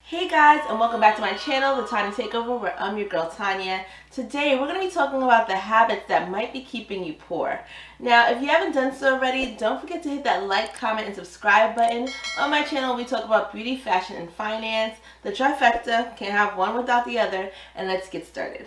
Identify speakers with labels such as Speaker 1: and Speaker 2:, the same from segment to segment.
Speaker 1: Hey guys, and welcome back to my channel, the Tanya Takeover, where I'm your girl Tanya. Today we're going to be talking about the habits that might be keeping you poor. Now, if you haven't done so already, don't forget to hit that like, comment, and subscribe button. On my channel, we talk about beauty, fashion, and finance. The trifecta, can't have one without the other, and let's get started.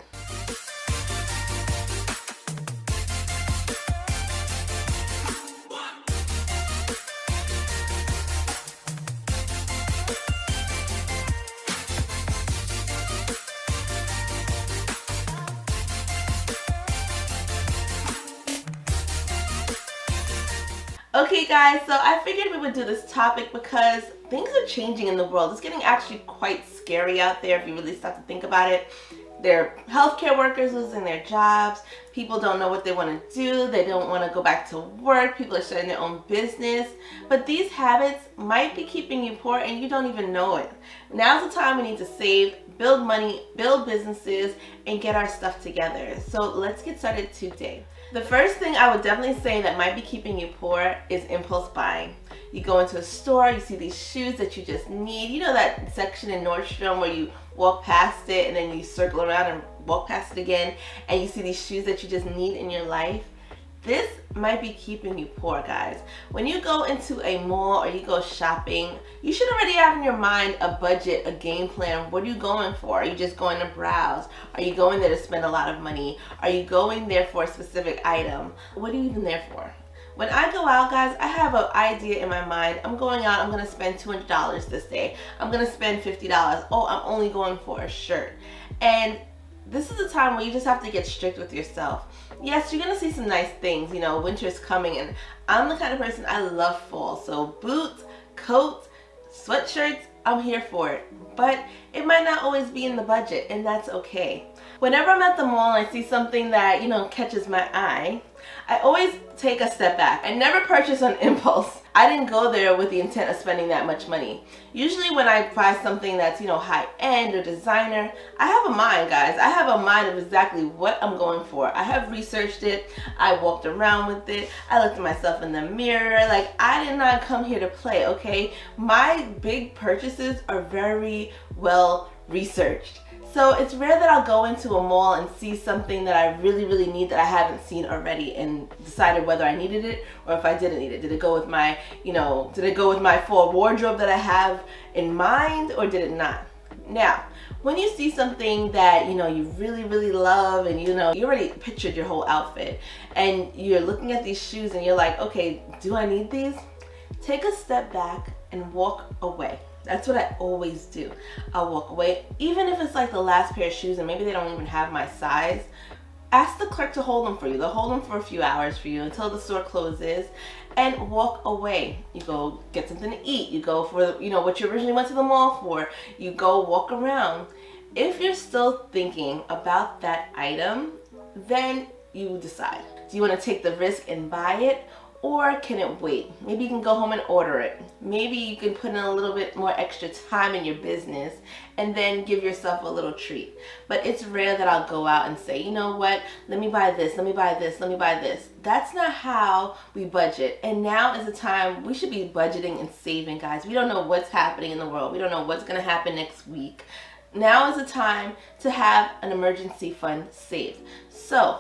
Speaker 1: Okay guys, so I figured we would do this topic because things are changing in the world. It's getting actually quite scary out there if you really start to think about it. There are healthcare workers losing their jobs. People don't know what they want to do. They don't want to go back to work. People are starting their own business. But these habits might be keeping you poor and you don't even know it. Now's the time we need to save, build money, build businesses, and get our stuff together. So let's get started today. The first thing I would definitely say that might be keeping you poor is impulse buying. You go into a store, you see these shoes that you just need. You know that section in Nordstrom where you walk past it and then you circle around and walk past it again and you see these shoes that you just need in your life? This might be keeping you poor, guys. When you go into a mall or you go shopping, you should already have in your mind a budget, a game plan. What are you going for? Are you just going to browse? Are you going there to spend a lot of money? Are you going there for a specific item? What are you even there for? When I go out, guys, I have an idea in my mind. I'm going out, I'm going to spend $200 this day. I'm going to spend $50. Oh, I'm only going for a shirt. And this is a time where you just have to get strict with yourself. Yes, you're going to see some nice things. You know, winter's coming and I'm the kind of person, I love fall. So boots, coats, sweatshirts, I'm here for it. But it might not always be in the budget, and that's okay. Whenever I'm at the mall and I see something that, catches my eye, I always take a step back. I never purchase on impulse. I didn't go there with the intent of spending that much money. Usually when I buy something that's, high end or designer, I have a mind, guys. I have a mind of exactly what I'm going for. I have researched it. I walked around with it. I looked at myself in the mirror. Like, I did not come here to play, okay? My big purchases are very well researched. So it's rare that I'll go into a mall and see something that I really, really need that I haven't seen already and decided whether I needed it or if I didn't need it. Did it go with my, did it go with my full wardrobe that I have in mind, or did it not? Now, when you see something that, you really, really love and, you already pictured your whole outfit and you're looking at these shoes and you're like, okay, do I need these? Take a step back and walk away. That's what I always do. I'll walk away, even if it's like the last pair of shoes and maybe they don't even have my size. Ask the clerk to hold them for you. They'll hold them for a few hours for you until the store closes, and walk away. You go get something to eat. You go for, what you originally went to the mall for. You go walk around. If you're still thinking about that item, then you decide. Do you want to take the risk and buy it? Or can it wait? Maybe you can go home and order it. Maybe you can put in a little bit more extra time in your business and then give yourself a little treat. But it's rare that I'll go out and say, you know what, let me buy this, let me buy this, let me buy this. That's not how we budget. And now is the time we should be budgeting and saving, guys. We don't know what's happening in the world. We don't know what's gonna happen next week. Now is the time to have an emergency fund saved. So,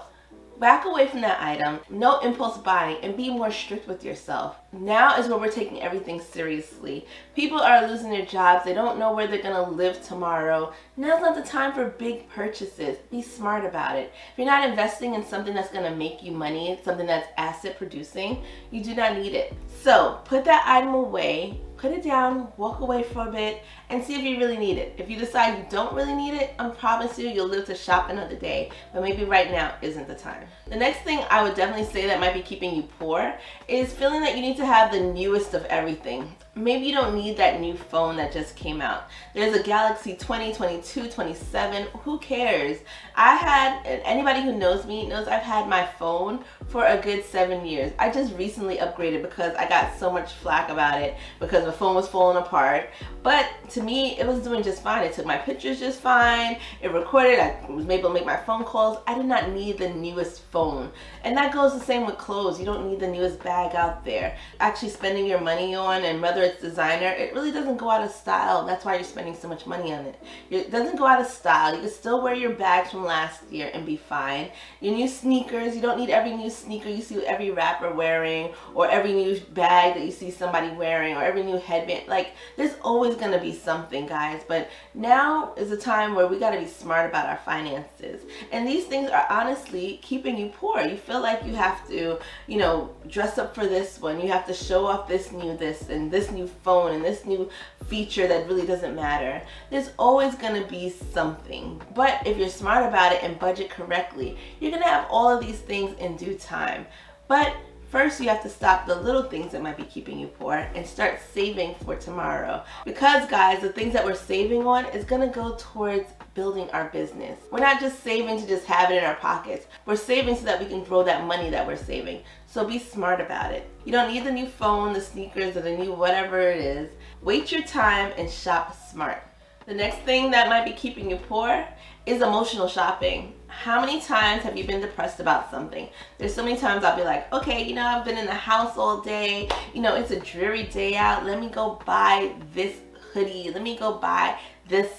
Speaker 1: back away from that item, no impulse buying, and be more strict with yourself. Now is where we're taking everything seriously. People are losing their jobs. They don't know where they're going to live tomorrow. Now's not the time for big purchases. Be smart about it. If you're not investing in something that's going to make you money, something that's asset producing, you do not need it. So put that item away, put it down, walk away for a bit, and see if you really need it. If you decide you don't really need it, I promise you'll live to shop another day, but maybe right now isn't the time. The next thing I would definitely say that might be keeping you poor is feeling that you need to have the newest of everything. Maybe you don't need that new phone that just came out. There's a Galaxy 20, 22, 27. Who cares? Anybody who knows me knows I've had my phone for a good 7 years. I just recently upgraded because I got so much flack about it because the phone was falling apart. But to me, it was doing just fine. It took my pictures just fine. It recorded. I was able to make my phone calls. I did not need the newest phone. And that goes the same with clothes. You don't need the newest bag out there. Actually spending your money on, and whether whether it's designer, it really doesn't go out of style. That's why you're spending so much money on it. It doesn't go out of style. You can still wear your bags from last year and be fine. Your new sneakers, you don't need every new sneaker you see every rapper wearing, or every new bag that you see somebody wearing, or every new headband. Like, there's always going to be something, guys. But now is a time where we got to be smart about our finances. And these things are honestly keeping you poor. You feel like you have to, you know, dress up for this one. You have to show off this and this new phone and this new feature that really doesn't matter. There's always going to be something. But if you're smart about it and budget correctly, you're going to have all of these things in due time. But first, you have to stop the little things that might be keeping you poor and start saving for tomorrow. Because, guys, the things that we're saving on is going to go towards building our business. We're not just saving to just have it in our pockets. We're saving so that we can grow that money that we're saving. So be smart about it. You don't need the new phone, the sneakers, or the new whatever it is. Wait your time and shop smart. The next thing that might be keeping you poor is emotional shopping. How many times have you been depressed about something? There's so many times I'll be like, okay, you know, I've been in the house all day. You know, it's a dreary day out. Let me go buy this hoodie. Let me go buy this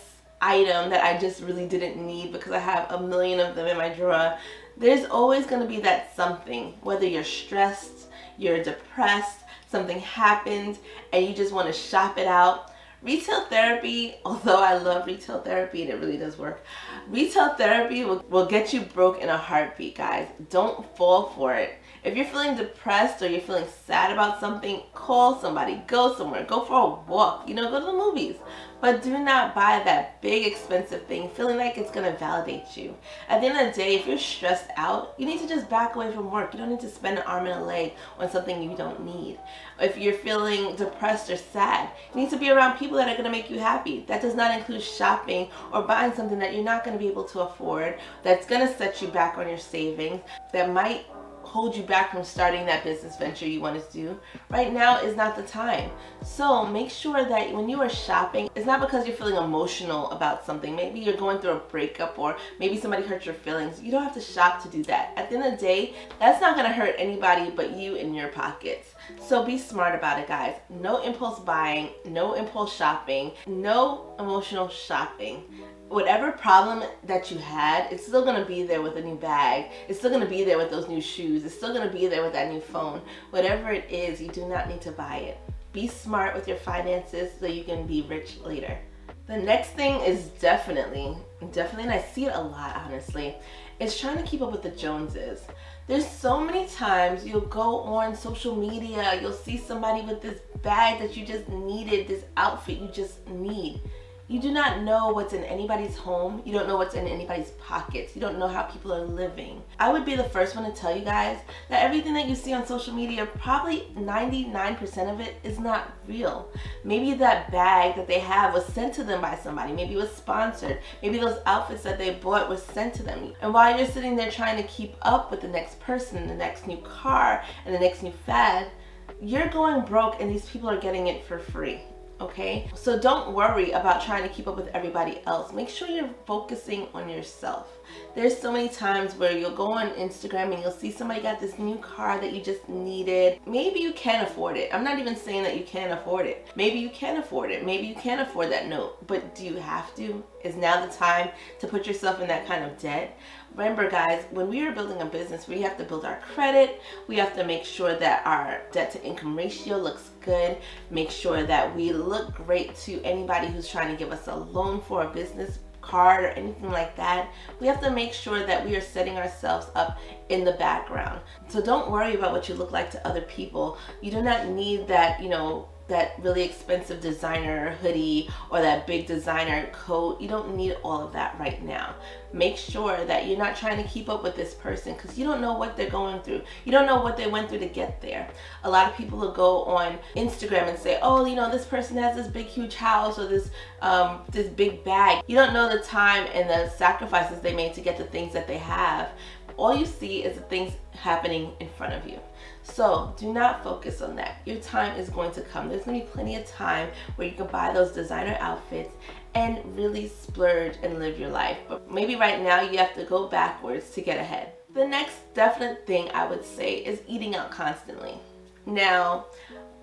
Speaker 1: item that I just really didn't need because I have a million of them in my drawer. There's always going to be that something, whether you're stressed, you're depressed, something happened, and you just want to shop it out. Retail therapy, although I love retail therapy and it really does work, retail therapy will get you broke in a heartbeat, guys. Don't fall for it. If you're feeling depressed or you're feeling sad about something, call somebody, go somewhere, go for a walk, you know, go to the movies. But do not buy that big expensive thing feeling like it's going to validate you. At the end of the day, if you're stressed out, you need to just back away from work. You don't need to spend an arm and a leg on something you don't need. If you're feeling depressed or sad, you need to be around people that are going to make you happy. That does not include shopping or buying something that you're not going to be able to afford, that's going to set you back on your savings, that might hold you back from starting that business venture you want to do. Right now is not the time. So make sure that when you are shopping, it's not because you're feeling emotional about something. Maybe you're going through a breakup, or maybe somebody hurt your feelings. You don't have to shop to do that. At the end of the day, that's not going to hurt anybody but you in your pockets. So be smart about it, guys. No impulse buying, no impulse shopping, no emotional shopping. Whatever problem that you had, it's still going to be there with a new bag. It's still going to be there with those new shoes. It's still going to be there with that new phone. Whatever it is, you do not need to buy it. Be smart with your finances so you can be rich later. The next thing is definitely, and I see it a lot, honestly, is trying to keep up with the Joneses. There's so many times you'll go on social media, you'll see somebody with this bag that you just needed, this outfit you just need. You do not know what's in anybody's home. You don't know what's in anybody's pockets. You don't know how people are living. I would be the first one to tell you guys that everything that you see on social media, probably 99% of it is not real. Maybe that bag that they have was sent to them by somebody. Maybe it was sponsored. Maybe those outfits that they bought were sent to them. And while you're sitting there trying to keep up with the next person, the next new car, and the next new fad, you're going broke and these people are getting it for free. Okay, so don't worry about trying to keep up with everybody else. Make sure you're focusing on yourself. There's so many times where you'll go on Instagram and you'll see somebody got this new car that you just needed. Maybe you can afford it. I'm not even saying that you can't afford it. Maybe you can afford it. Maybe you can afford that note. But do you have to? Is now the time to put yourself in that kind of debt? Remember, guys, when we are building a business, we have to build our credit. We have to make sure that our debt to income ratio looks good. Make sure that we look great to anybody who's trying to give us a loan for a business card or anything like that. We have to make sure that we are setting ourselves up in the background. So don't worry about what you look like to other people. You do not need that, you know, that really expensive designer hoodie or that big designer coat. You don't need all of that right now. Make sure that you're not trying to keep up with this person, because you don't know what they're going through. You don't know what they went through to get there. A lot of people will go on Instagram and say, oh, you know, this person has this big huge house or this big bag. You don't know the time and the sacrifices they made to get the things that they have. All you see is the things happening in front of you. So do not focus on that. Your time is going to come. There's going to be plenty of time where you can buy those designer outfits and really splurge and live your life. But maybe right now you have to go backwards to get ahead. The next definite thing I would say is eating out constantly. Now,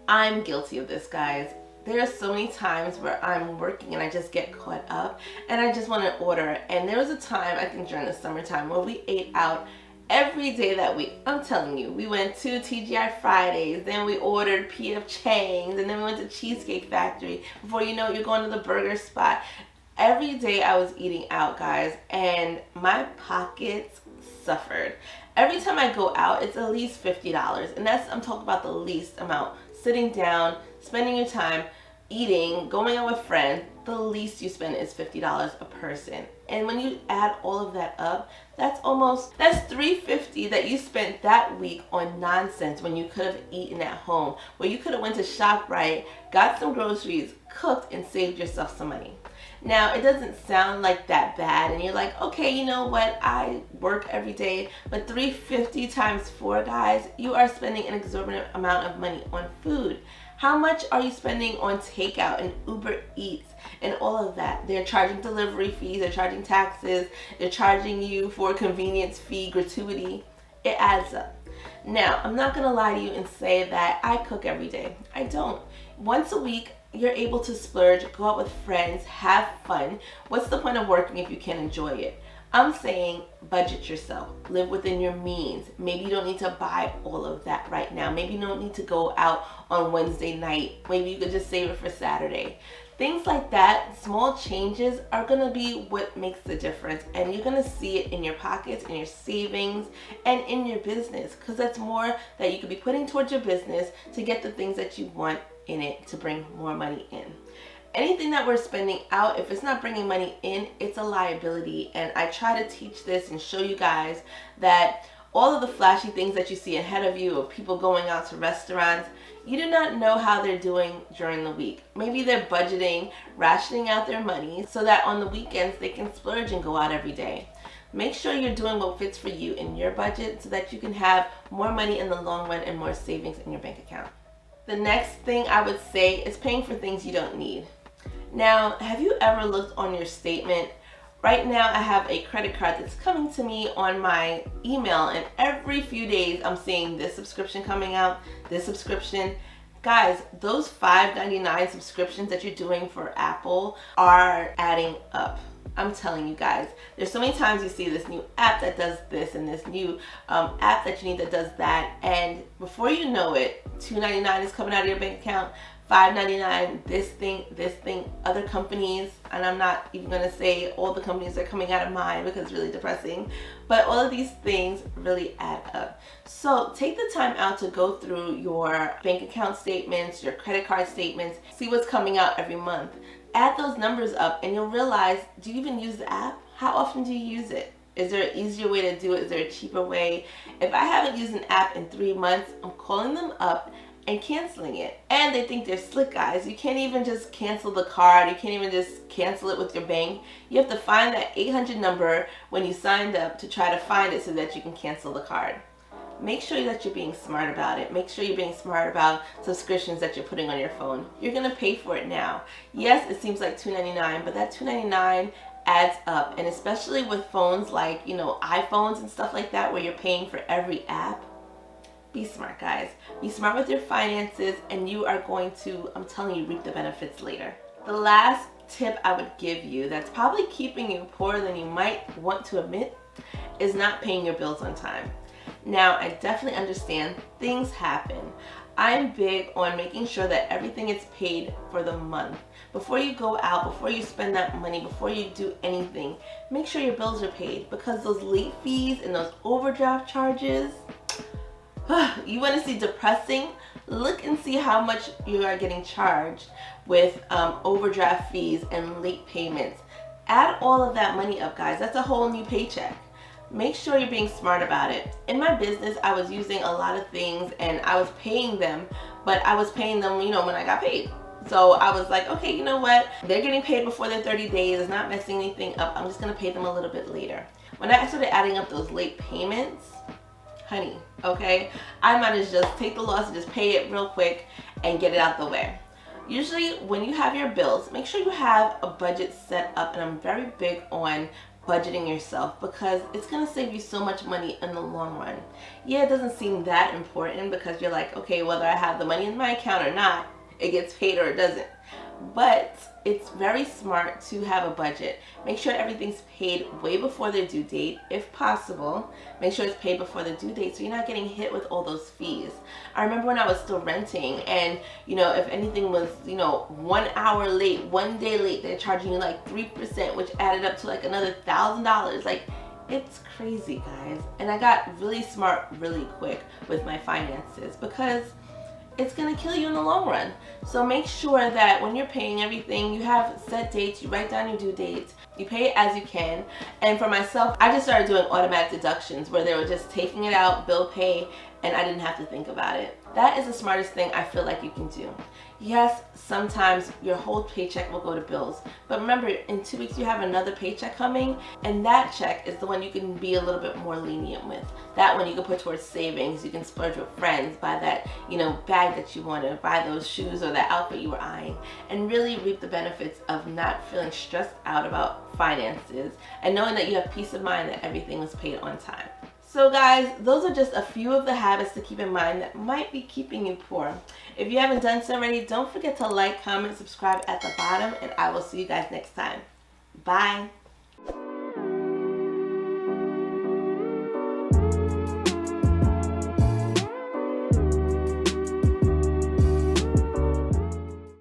Speaker 1: I'm guilty of this, guys. There are so many times where I'm working and I just get caught up and I just want to order. And there was a time, I think during the summertime, where we ate out every day that week. I'm telling you, we went to TGI Fridays, then we ordered PF Chang's, and then we went to Cheesecake Factory. Before you know it, you're going to the burger spot. Every day I was eating out, guys, and my pockets suffered. Every time I go out, it's at least $50, and I'm talking about the least amount. Sitting down, spending your time, eating, going out with friends, the least you spend is $50 a person. And when you add all of that up, that's $350 that you spent that week on nonsense when you could have eaten at home, where you could have went to ShopRite, got some groceries, cooked, and saved yourself some money. Now, it doesn't sound like that bad, and you're like, okay, you know what, I work every day, but $350 times 4, guys, you are spending an exorbitant amount of money on food. How much are you spending on takeout and Uber Eats and all of that? They're charging delivery fees, they're charging taxes, they're charging you for a convenience fee, gratuity. It adds up. Now, I'm not gonna lie to you and say that I cook every day. I don't. Once a week, you're able to splurge, go out with friends, have fun. What's the point of working if you can't enjoy it? I'm saying budget yourself, live within your means. Maybe you don't need to buy all of that right now. Maybe you don't need to go out on Wednesday night. Maybe you could just save it for Saturday. Things like that, small changes are gonna be what makes the difference, and you're gonna see it in your pockets, in your savings, and in your business, because that's more that you could be putting towards your business to get the things that you want in it to bring more money in. Anything that we're spending out, if it's not bringing money in, it's a liability. And I try to teach this and show you guys that all of the flashy things that you see ahead of you, of people going out to restaurants, you do not know how they're doing during the week. Maybe they're budgeting, rationing out their money so that on the weekends they can splurge and go out every day. Make sure you're doing what fits for you in your budget so that you can have more money in the long run and more savings in your bank account. The next thing I would say is paying for things you don't need. Now, have you ever looked on your statement? Right now I have a credit card that's coming to me on my email, and every few days I'm seeing this subscription coming out, this subscription. Guys, those $5.99 subscriptions that you're doing for Apple are adding up. I'm telling you guys, there's so many times you see this new app that does this and this new app that you need that does that, and before you know it, $2.99 is coming out of your bank account, $5.99, this thing, other companies, and I'm not even gonna say all the companies are coming out of mine because it's really depressing, but all of these things really add up. So take the time out to go through your bank account statements, your credit card statements, see what's coming out every month. Add those numbers up and you'll realize, do you even use the app? How often do you use it? Is there an easier way to do it? Is there a cheaper way? If I haven't used an app in 3 months, I'm calling them up and canceling it. And they think they're slick, guys. You can't even just cancel the card. You can't even just cancel it with your bank. You have to find that 800 number when you signed up to try to find it so that you can cancel the card. Make sure that you're being smart about it. Make sure you're being smart about subscriptions that you're putting on your phone. You're gonna pay for it now. Yes, it seems like $2.99, but that $2.99 adds up. And especially with phones like, iPhones and stuff like that, where you're paying for every app. Be smart, guys. Be smart with your finances, and you are going to, I'm telling you, reap the benefits later. The last tip I would give you that's probably keeping you poorer than you might want to admit is not paying your bills on time. Now, I definitely understand things happen. I'm big on making sure that everything is paid for the month. Before you go out, before you spend that money, before you do anything, make sure your bills are paid, because those late fees and those overdraft charges, you want to see depressing? Look and see how much you are getting charged with overdraft fees and late payments. Add all of that money up, guys. That's a whole new paycheck. Make sure you're being smart about it. In my business, I was using a lot of things and I was paying them, but I was paying them, when I got paid. So I was like, okay, you know what? They're getting paid before their 30 days. It's not messing anything up. I'm just going to pay them a little bit later. When I started adding up those late payments, honey, okay, I might as just take the loss and just pay it real quick and get it out the way. Usually when you have your bills, make sure you have a budget set up, and I'm very big on budgeting yourself, because it's going to save you so much money in the long run. Yeah, it doesn't seem that important because you're like, okay, whether I have the money in my account or not, it gets paid or it doesn't. But it's very smart to have a budget. Make sure everything's paid way before their due date, if possible. Make sure it's paid before the due date so you're not getting hit with all those fees. I remember when I was still renting, and if anything was 1 hour late, 1 day late, they're charging you like 3%, which added up to like another $1,000. Like, it's crazy, guys. And I got really smart really quick with my finances because it's going to kill you in the long run. So make sure that when you're paying everything, you have set dates, you write down your due dates, you pay it as you can. And for myself, I just started doing automatic deductions where they were just taking it out, bill pay, and I didn't have to think about it. That is the smartest thing I feel like you can do. Yes, sometimes your whole paycheck will go to bills, but remember, in 2 weeks you have another paycheck coming, and that check is the one you can be a little bit more lenient with. That one you can put towards savings, you can splurge with friends, buy that bag that you want to, buy those shoes or that outfit you were eyeing, and really reap the benefits of not feeling stressed out about finances and knowing that you have peace of mind that everything was paid on time. So guys, those are just a few of the habits to keep in mind that might be keeping you poor. If you haven't done so already, don't forget to like, comment, subscribe at the bottom, and I will see you guys next time. Bye.